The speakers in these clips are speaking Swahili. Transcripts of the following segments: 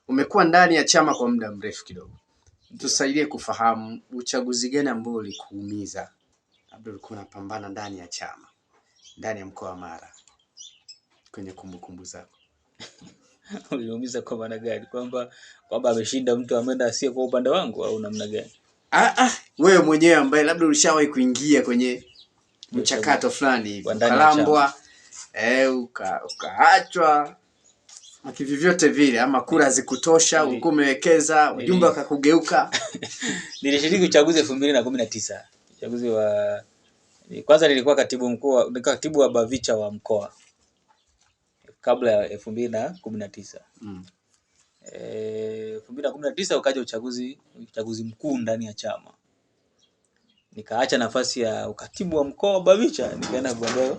umekuwa ndani ya chama kwa muda mrefu kidogo. Tusaidie kufahamu uchaguzi gani ambao ulikuumiza? Labda ulikuwa unapambana ndani ya chama, ndani ya mkoa wa Mara, kwenye kumbukumbu zako. Uliumiza kwa maana gani? Kwamba ameshinda mtu ameenda asiye kwa upande wangu au namna gani? Wewe mwenyewe ambaye labda ulishawahi kuingia kwenye mchakato fulani hivi, ukalambwa, ukaachwa akivivyote vile, ama kura zikutosha, ulikuwa umewekeza, ujumbe akakugeuka. Nilishiriki uchaguzi 2019. Uchaguzi wa kwanza nilikuwa katibu wa Bavicha wa mkoa kabla ya 2019. 2019 ukaja uchaguzi mkuu ndani ya chama. Nikaacha nafasi ya ukatibu wa mkoa wa Bavicha, nikaenda kugombea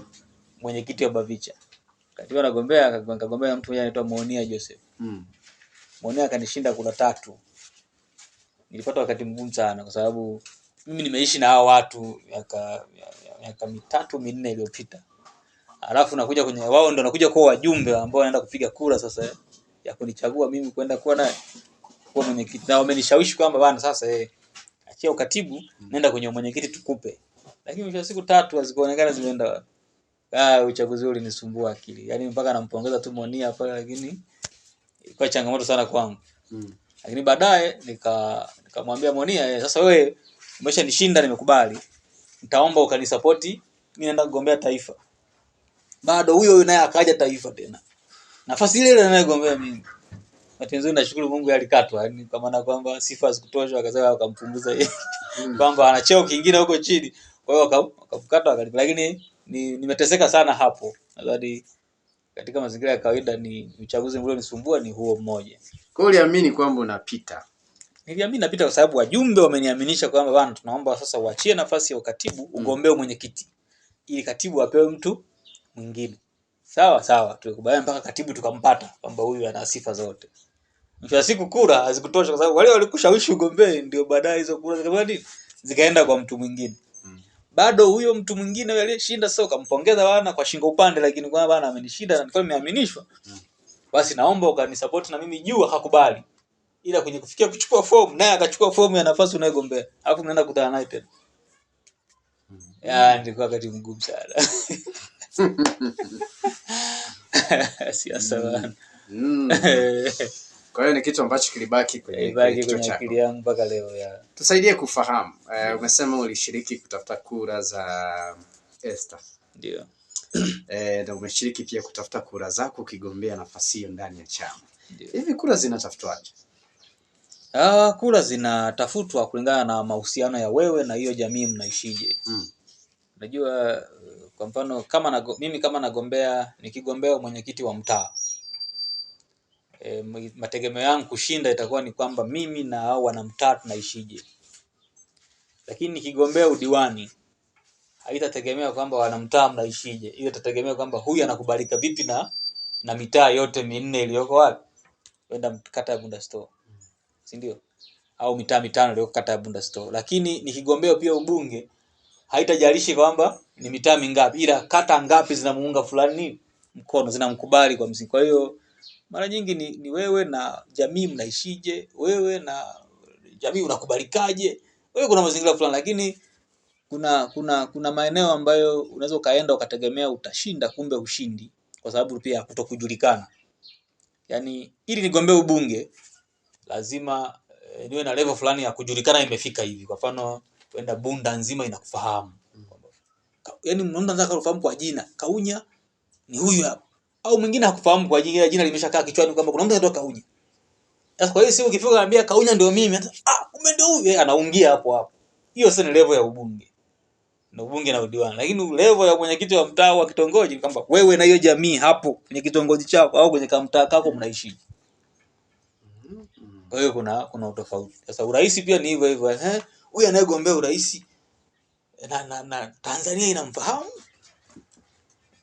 mwenyekiti wa Bavicha. Katibu anagombea, nikagombea mtu mmoja anaitwa Monia Joseph. Monia akanishinda kura 3. Nilipata wakati mgumu sana kwa sababu mimi nimeishi na hao watu miaka 3-4 iliyopita. Alafu nakuja kwenye wao ndio nakuja kwa wajumbe ambao wanaenda kupiga kura sasa ya kunichagua mimi kwenda kuwa mwenyekiti. Na wamenishawishi kwamba bwana sasa achia ukatibu, nenda kwenye mwenyekiti tukupe. Lakini mwisho siku 3 hazikuonekana zimeenda. Uchaguzi ule ulinisumbua akili. Yaani mpaka nampongeza tu Monia pale, lakini ilikuwa changamoto sana kwangu. Lakini baadaye nikamwambia Monia, sasa wewe umeshanishinda, nimekubali. Nitaomba ukanisupport, mimi naenda kugombea taifa. Bado huyo naye akaja taifa tena. Nafasi ile anayogombea mimi. Matenzo nashukuru Mungu yalikatwa, yani kwa maana kwamba sifa zikutosha akasema akampunguza yeye. Kwamba ana cheo kingine huko chini. Kwa hiyo akamkata akalipa. Lakini nimeteseka sana hapo. Nadhani katika mazingira ya kawaida ni uchaguzi mbona nisumbua ni huo mmoja. Kwa hiyo uliamini kwamba unapita? Niliamini napita kwa sababu wajumbe wameniaminisha kwamba bwana tunaomba sasa uachie nafasi ya ukatibu ugombee mwenyekiti. Ili katibu apewe mtu mwingine. Sawa, tulikubaliana mpaka katibu tukampata kwamba huyu ana sifa zote. Mwisho wa siku kura hazikutosha kwa sababu wale walikushawishi ugombee, ndio baadaye hizo kura zikaenda kwa mtu mwingine. Bado huyo mtu mwingine yule aliyeshinda sio kampongeza bwana kwa shingo upande, lakini kwa bwana amenishinda na nilikuwa nimeaminishwa. Basi naomba ukanisupport na mimi juu, hakubali. Ila kwenye kufikia kuchukua fomu naye akachukua fomu ya nafasi unayogombea. Alafu mnaenda kukutana naye tena. Nilikuwa wakati mgumu sana. Siasa bwana. Kwa hiyo ni kitu ambacho kilibaki kwenye akili yangu mpaka leo Tusaidie kufahamu. Umesema ulishiriki kutafuta kura za Esther. Ndio. Na umeshiriki pia kutafuta kura zako ukigombea nafasi hiyo ndani ya chama. Hivi kura zinatafutwaje? Kura zinatafutwa kulingana na mahusiano ya wewe na hiyo jamii mnaishije. Unajua kwa mfano mimi kama nagombea, nikigombea mwenyekiti wa mtaa, mategemeo yangu kushinda itakuwa ni kwamba mimi na hao wanamtaa tunaishije. Lakini nikigombea udiwani haitategemea kwamba wanamtaa mnaishije. Ile itategemea kwamba huyu anakubalika vipi na mitaa yote 4 iliyoko wapi? Wenda kata ya Bunda Store. Si ndio? Au mitaa 5 iliyoko kata ya Bunda Store. Lakini nikigombea pia ubunge haitajalishi kwamba ni mitaa mingapi, ila kata ngapi zinamuunga fulani mkono, zinamkubali kwa msingi. Kwa hiyo mara nyingi ni wewe na jamii mnaishije, wewe na jamii unakubalikaje. Wewe kuna mazingira fulani, lakini kuna maeneo ambayo unaweza kaenda ukategemea utashinda, kumbe ushindi kwa sababu pia kutokujulikana. Yaani ili nigombee ubunge lazima niwe na level fulani ya kujulikana imefika hivi. Kwa mfano kwenda Bunda nzima inakufahamu. Yaani mnaona nataka kufahamu kwa jina. Kaunya ni huyu hapa. Au mwingine hakufahamu kwa jina limeshakaa kichwani kwamba kuna mtu anatoka Kaunya. Sasa kwa hiyo si ukifika anambia Kaunya ndio mimi, hata kumbe ndio huyu, anaungia hapo. Hiyo sio level ya ubunge. Na ubunge na udiwani. Lakini level ya mwenyekiti wa mtaa wa kitongoji ni kwamba wewe na hiyo jamii hapo kwenye kitongoji chako au kwenye kamtaa kako mnaishi. Kwa hiyo kuna utofauti. Sasa urais pia ni hivyo hivyo. Huyu anayegombea urais na Tanzania inamfahamu.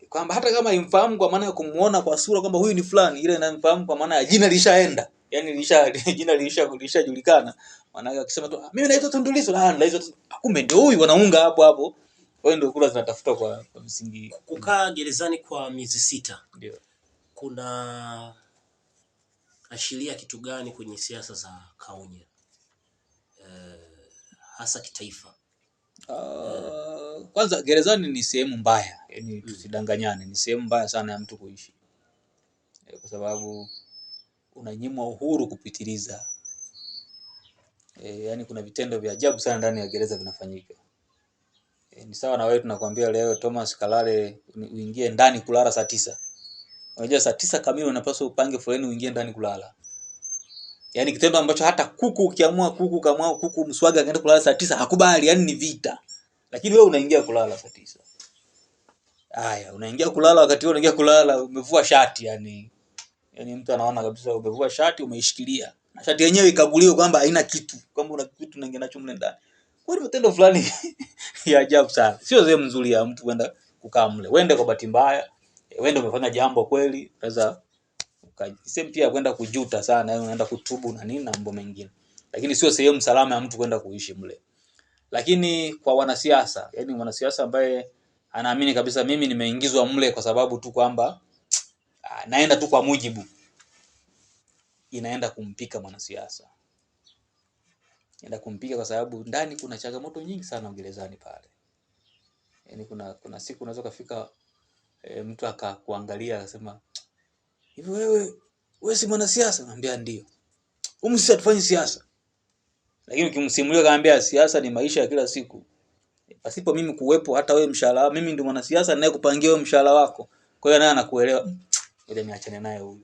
Kwamba hata kama imfahamu kwa maana ya kumuona kwa sura kwamba huyu ni fulani, ile inamfahamu kwa maana ya jina lishaenda. Yaani jina lishajulikana. Maana yake akisema tu mimi naitwa Tundu Lissu, naitwa kumbe ndio huyu, wanaunga hapo. Kwa hiyo ndio kura zinatafutwa kwa msingi. Kukaa gerezani kwa miezi 6. Ndio. Kuna ashiria kitu gani kwenye siasa za Kaunye, hasa kitaifa? Kwanza gerezani ni sehemu mbaya, yani tusidanganyane, ni sehemu mbaya sana ya mtu kuishi, kwa sababu unanyimwa uhuru kupitiliza. Yani kuna vitendo vya ajabu sana ndani ya gereza vinafanyika. Ni sawa na wewe tunakwambia leo Thomas kalale uingie ndani kulala saa 9. Unajua saa 9 kamili unapaswa upange foleni uingie ndani kulala. Yani kitendo ambacho hata kuku ukiamua kuku mswaga akaenda kulala saa 9 hakubali, yani ni vita. Lakini wewe unaingia kulala saa 9. Haya, unaingia kulala, wakati unaingia kulala umevua shati yani mtu anaona kabisa umevua shati umeishikilia. Na shati yenyewe ikaguliwa kwamba haina kitu, kwamba una kitu unaingia nacho mle ndani. Kwa hiyo matendo fulani ya ajabu sana. Sio sehemu nzuri ya mtu kwenda kukaa mle. Wende kwa bahati mbaya, wende umefanya jambo kweli, unaweza sehemu pia kwenda kujuta sana, yani unaenda kutubu na nini na mambo mengine. Lakini sio sehemu salama ya mtu kwenda kuishi mle. Lakini kwa wanasiasa, yani wanasiasa ambaye anaamini kabisa mimi nimeingizwa mle kwa sababu tu kwamba naenda tu kwa mujibu, inaenda kumpika mwanasiasa. Inaenda kumpika kwa sababu ndani kuna changamoto nyingi sana gerezani pale. Yani kuna siku unaweza kufika mtu akakuangalia akasema, "Hivi wewe si mwanasiasa?" Anambia ndio. Sisi hatufanyi siasa. Lakini ukimsimulia kaambia siasa ni maisha ya kila siku. Pasipo mimi kuwepo hata wewe mshahara, mimi ndio mwanasiasa ninayekupangia wewe mshahara wako. Kwa hiyo naye anakuelewa. Ngoja niachane naye huyu.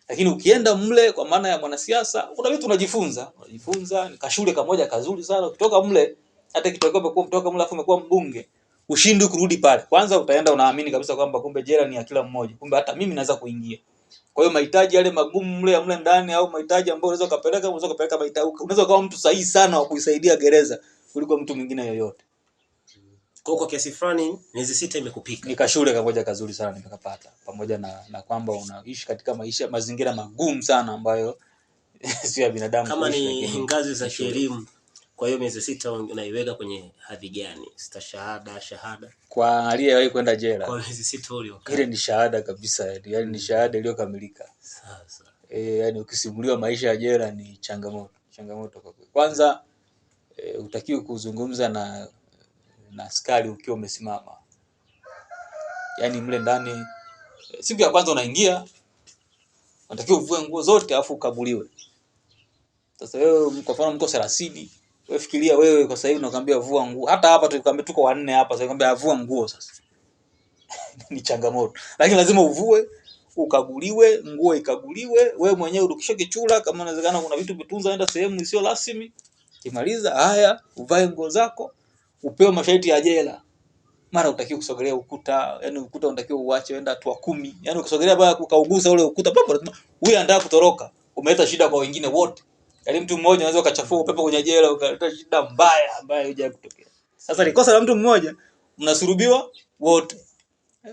Lakini ukienda mle kwa maana ya mwanasiasa, kuna vitu unajifunza. Ni kashule kamoja kazuri sana. Ukitoka mle, hata kitokea umekuwa mtoka mle afu umekuwa mbunge, ushindi kurudi pale. Kwanza utaenda unaamini kabisa kwamba kumbe jela ni ya kila mmoja. Kumbe hata mimi naweza kuingia. Kwa hiyo mahitaji yale magumu mle ndani au mahitaji ambayo unaweza kupeleka mahitaji. Unaweza kuwa mtu sahihi sana wa kuisaidia gereza kuliko mtu mwingine yoyote. Kwa kiasi fulani miezi 6 imekupika. Nikashule kamoja kazuri sana nimekapata, pamoja na kwamba unaishi katika mazingira magumu sana ambayo sio ya binadamu kama ni ngazi za kielimu. Kwa hiyo miezi 6 unaiweka kwenye hadhi gani? Shahada kwa aliyewahi kwenda jela. Kwa miezi 6 uliokaa. Ile ni shahada kabisa, yani ni shahada iliyokamilika. Sasa yani ukisimuliwa maisha ya jela ni changamoto kwa kweli. Kwanza utakiwa kuzungumza na askari ukiwa umesimama. Yani mle ndani siku ya kwanza unaingia unatakiwa uvue nguo zote afu ukaguliwe. Sasa wewe kwa mfano mko 30, wewe fikiria wewe kwa sasa hivi unakwambia vua nguo. Hata hapa tulikwambia tuko 4 hapa, sasa nakwambia vua nguo sasa. Ni changamoto. Lakini lazima uvue, ukaguliwe, nguo ikaguliwe, wewe mwenyewe urukishe kichula kama inawezekana kuna vitu vitunza enda sehemu isiyo rasmi. Kimaliza haya, uvae nguo zako, upewe masharti ya jela. Mara utakiwa kusogelea ukuta, yani ukuta unatakiwa uache enda hatua 10. Yani ukisogelea baya ukaugusa ule ukuta, huyu anataka kutoroka, umeleta shida kwa wengine wote. Yani mtu mmoja anaweza ukachafua upepo kwenye jela ukaleta shida mbaya ambayo haijawahi kutokea. Sasa ni kosa la mtu mmoja, mnasurubiwa wote.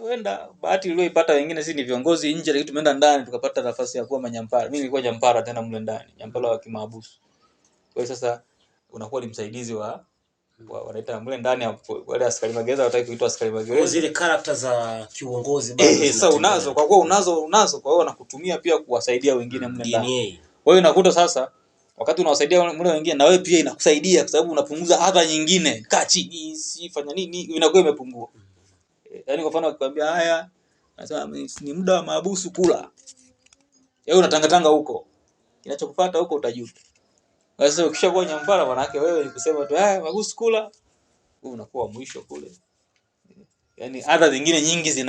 Wenda bahati iliyoipata wengine si ni viongozi nje, lakini tumeenda ndani tukapata nafasi ya kuwa manyampara. Mimi nilikuwa nyampara tena mle ndani, nyampara wa kimahabusu. Kwa hiyo sasa unakuwa ni msaidizi wa wanaita mle ndani wale askari magereza, wataki kuitwa askari magereza. Zile character za kiuongozi bado. Sasa unazo, kwa kuwa unazo, kwa hiyo wanakutumia pia kuwasaidia wengine mle ndani. Kwa hiyo unakuta sasa wakati unawasaidia mle wengine na wewe pia inakusaidia kwa sababu unapunguza adha nyingine. Kaa chini, sifanya nini, inakuwa imepungua. Yaani kwa mfano akikwambia haya, anasema ni muda wa mahabusu kula. Wewe unatangatanga huko. Kinachokufuata huko utajuta. Sasa ukishakuwa nyampara maana yake wewe ni kusema tu mahabusu kula. Wewe unakuwa mwisho kule. Yaani adha zingine nyingi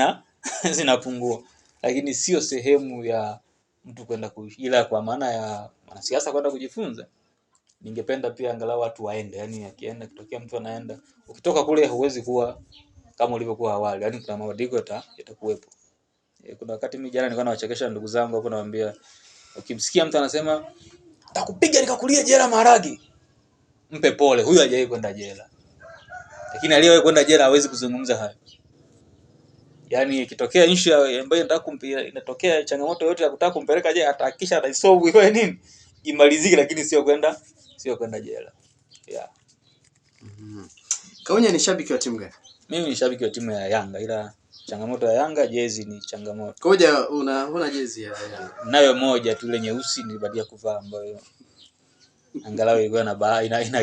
zinapungua. Lakini sio sehemu ya mtu kwenda kuishi, ila kwa maana ya wanasiasa kwenda kujifunza. Ningependa pia angalau watu waende, yani akienda kitokea mtu anaenda, ukitoka kule huwezi kuwa kama ulivyokuwa awali, yani kuna mabadiliko yatakuwepo. Kuna wakati mimi jana nilikuwa nawachekesha ndugu zangu hapo, nawaambia ukimsikia mtu anasema nitakupiga nikakulia jela maharagi, mpe pole, huyu hajawahi kwenda jela. Lakini aliyewahi kwenda jela hawezi kuzungumza hayo. Yani ikitokea issue ambayo inatokea changamoto yote ya kutaka kumpeleka jela, atahakisha ataisolve iwe nini imalizike, lakini sio kwenda jela. Yeah. Kaunye ni shabiki wa timu gani? Mimi ni shabiki wa timu ya Yanga, ila changamoto ya Yanga, jezi ni changamoto. Koja una jezi ya Yanga? Nayo moja tu ile nyeusi nilibadia kuvaa, ambayo angalau ilikuwa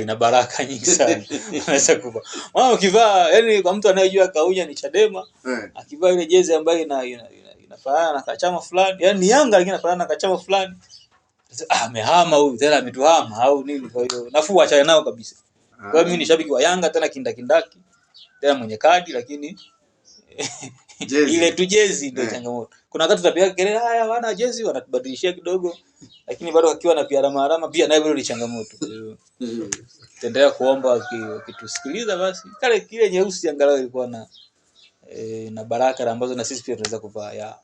ina baraka nyingi sana. Unaweza kuvaa. Maana ukivaa, yani kwa mtu anayejua Kaunya ni Chadema, akivaa ile jezi ambayo inafanana na chama fulani, yani ni Yanga lakini inafanana na chama fulani, amehama huyu, tena ametuhama au nini. Kwa hiyo nafuu achana nao kabisa. Kwa hiyo mimi ni shabiki wa Yanga, tena kindakindaki, tena mwenye kadi, lakini ile tu jezi ndio changamoto. Kuna wakati tutapiga kelele, haya wana jezi wanatubadilishia kidogo, lakini bado akiwa na pia alama pia nayo bado ni changamoto. Tutaendelea kuomba ukitusikiliza basi kile nyeusi angalau ilikuwa na baraka ambazo na sisi pia tunaweza kuvaa.